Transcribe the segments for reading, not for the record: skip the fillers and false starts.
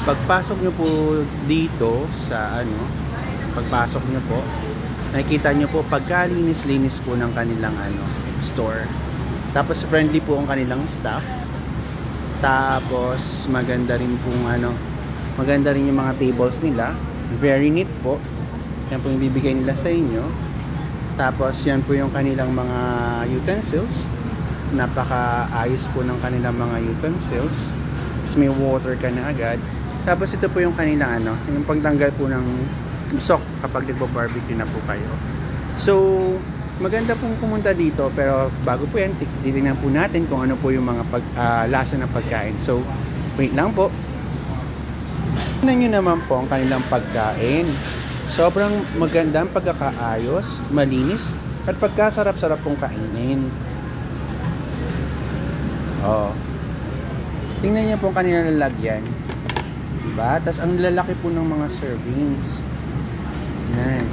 Pagpasok nyo po dito sa ano, pagpasok nyo po, nakikita nyo po pagkalinis-linis po ng kanilang ano, store. Tapos friendly po ang kanilang staff. Tapos maganda rin pong ano, maganda rin yung mga tables nila. Very neat po. Yan po yung bibigay nila sa inyo. Tapos yan po yung kanilang mga utensils. Napaka-ayos po ng kanilang mga utensils. Tapos may water ka na agad. Tapos ito po yung kanilang ano, yung pagtanggal po ng usok kapag nagbo-barbecue na po kayo. So, maganda pong pumunta dito, pero bago po yan, titignan po natin kung ano po yung mga lasa ng pagkain. So, wait lang po. Tignan nyo naman po ang kanilang pagkain. Sobrang maganda ang pagkakaayos, malinis, at pagkasarap-sarap pong kainin. Oh. Tingnan niyo po ang kanilang lalagyan. Diba? Tapos ang lalaki po ng mga servings. Yan.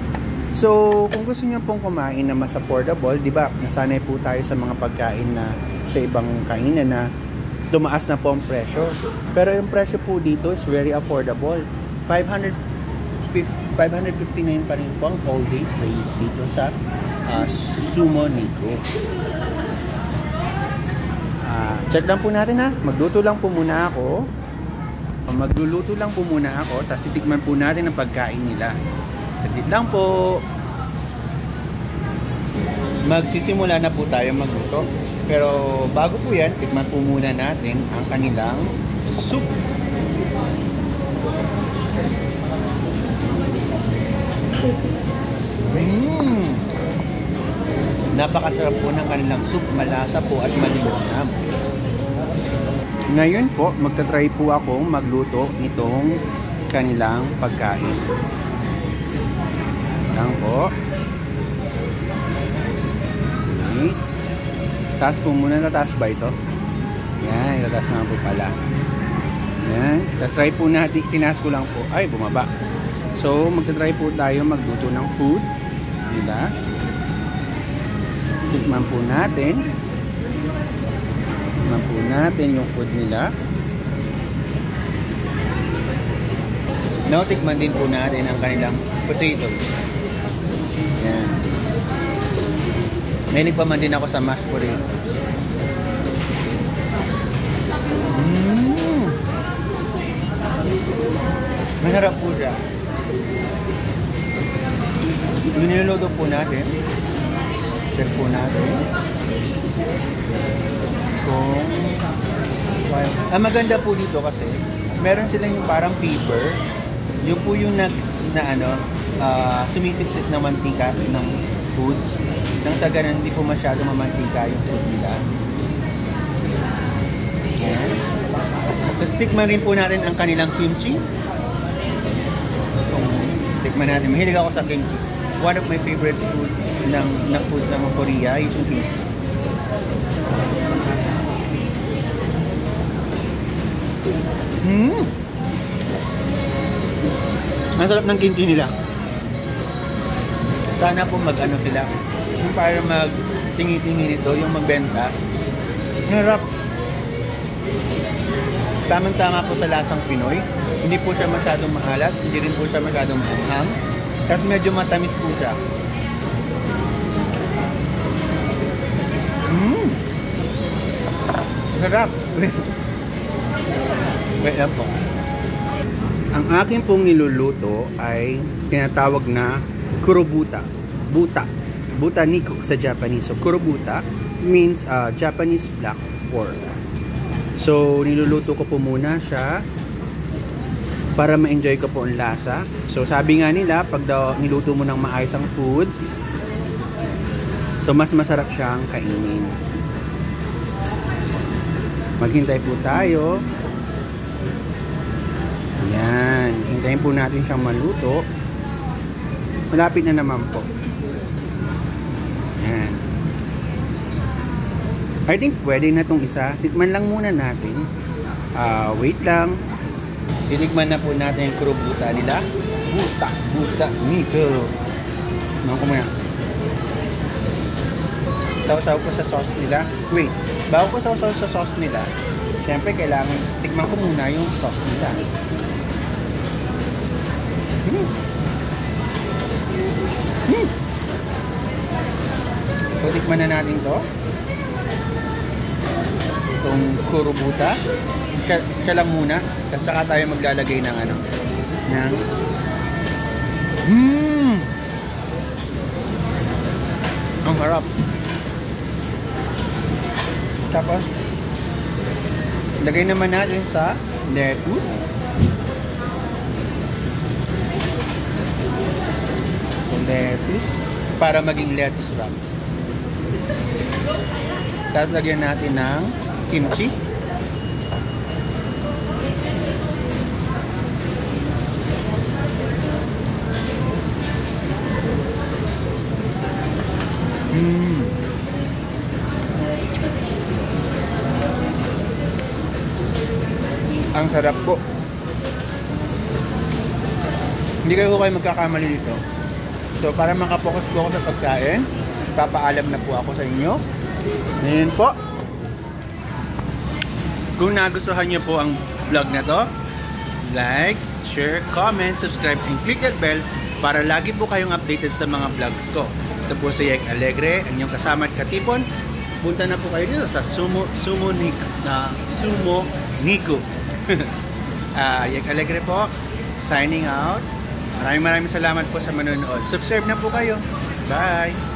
So, kung gusto niyo pong kumain na mas affordable, diba? Nasanay po tayo sa mga pagkain na sa ibang kainan na tumaas na po ang presyo. Pero yung presyo po dito is very affordable. 559 pa rin po ang all day rate dito sa Sumo Negro. Check lang po natin ha. Magluto lang po muna ako. Magluluto lang po muna ako. Tapos titikman po natin ang pagkain nila. Saglit lang po. Magsisimula na po tayo magluto. Pero bago po yan, tikman po muna natin ang kanilang soup. Napakasarap po ng kanilang soup, malasa po at malinamnam. Ngayon po, magta-try po akong magluto nitong kanilang pagkain. Lang po. Okay. Taas po muna, nataas ba ito? Yan, nataas naman po pala. Yan, try po natin, tinaas ko lang po. Ay, bumaba. So, magta-try po tayo magluto ng food nila. Tikman po natin. Tikman po natin yung food nila. Now, tikman din po natin ang kanilang potatoes. Yan. May nagpaman din ako sa mashed potatoes. Masarap po siya. Yung niluluto po natin. Check po natin. Ang maganda po dito kasi meron silang yung parang paper. Yung po yung sumisipsip ng mantika ng food. Nang sa ganun, hindi po masyado mamantika yung food nila. Ayan. Tapos tikman rin po natin ang kanilang kimchi. Tikman natin. Mahilig ako sa kimchi. One of my favorite food ng food sa Korea is yung kimchi. Ang sarap ng kimchi nila. Sana po mag-ano sila. Yung para mag-tingi-tingi nito, yung magbenta. Harap. Tamang-tama po sa lasang Pinoy. Hindi po siya masyadong maalat. Hindi rin po siya masyadong maanghang. Kasi medyo matamis po siya. Sarap. Wait lang po. Ang akin pong niluluto ay tinatawag na kurobuta. Buta niko sa Japanese. So kurobuta means Japanese black pork. So niluluto ko po muna siya para ma-enjoy ko po ang lasa. So sabi nga nila, pag daw niluto mo ng maayos ang food, so mas masarap siyang kainin. Maghintay po tayo. Yan, hintayin po natin siyang maluto. Malapit na naman po. Yan. I think pwede na itong isa. Tikman lang muna natin. Wait lang. Titikman na po natin yung kurobuta nila. Buta niko. Naman ko muna. Saw-saw ko sa sauce nila. Wait, bago ko saw-saw sa sauce nila, syempre kailangan tikman ko muna yung sauce nila. So, tikman na natin to. Itong kurubuta. Siya lang muna. Tapos saka tayo maglalagay ng ano. Ng... Ang harap. Tapos, lagay naman natin sa lettuce. So, lettuce. Para maging lettuce wrap. Tapos, lagyan natin ng kimchi. Ang sarap po. Hindi kayo magkakamali dito. So, para makapokus po ako sa pagkain, papaalam na po ako sa inyo. Ngayon po. Kung nagustuhan niyo po ang vlog na to, like, share, comment, subscribe, and click that bell para lagi po kayong updated sa mga vlogs ko. Ito po si Yek Alegre, ang inyong kasama at katipon. Punta na po kayo dito sa Sumo Nico. Yek Alegre po, signing out. Maraming salamat po sa manonood. Subscribe na po kayo. Bye!